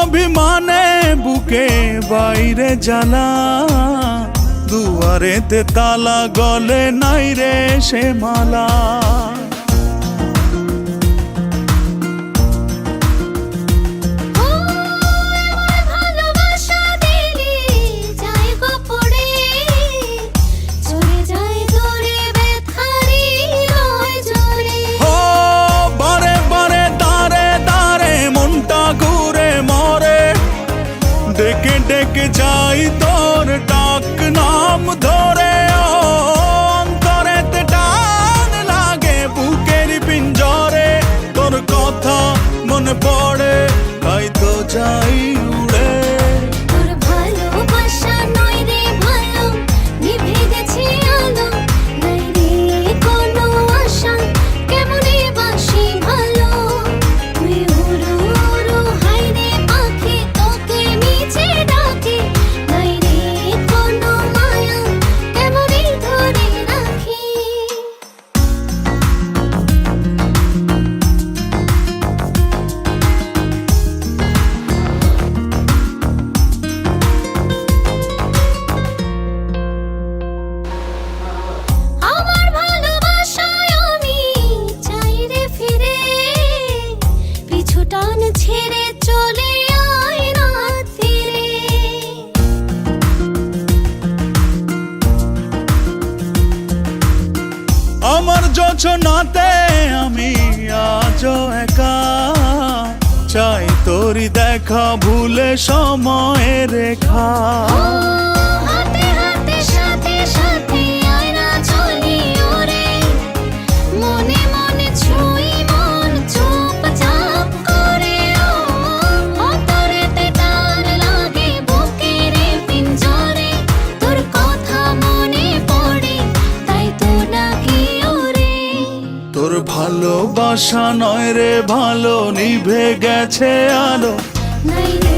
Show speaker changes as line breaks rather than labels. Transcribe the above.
অভিমানে বুকে বাইরে জ্বালা, দুয়ারেতে তালা গলে নাই রে সে মালা। ডেকে ডেকে যাই তোর ডাক নাম ধরে, অন্তরেতে টান লাগে বুকের পিঞ্জরে। তোর কথা মনে পড়ে তাই তো যাই উড়ে।
তোর ভালোবাসা নয় রে ভালো, নিভে গেছে আলো, নাই রে কোনো আশা, কেমনে বাসি ভালো। তুই উড়ো উড়ো হাই রে পাখি, তোকে নিচে ডাকে, নাই রে কোনো মায়া, কেমনে ধরে রাখি। আমার ভালোবাসায় আমি চাই রে ফিরে, পিছু টান ছেড়ে চলে আয় রাত ফিরে।
আমার যোছনাতে আমি আজও একা, চাই তোরি দেখা ভুলে সময়ের রেখা।
হাতে হাতে সাথে সাথে আয় না চলি ওরে, মনে মনে ছুঁই মন চুপচাপ করে। অন্তরেতে টান লাগে বুকের পিঞ্জরে, তোর কথা মনে পড়ে তাই তো ডাকি ওরে।
তোর ভালোবাসা নয় রে ভালো, নিভে গেছে আলো,
নাই রে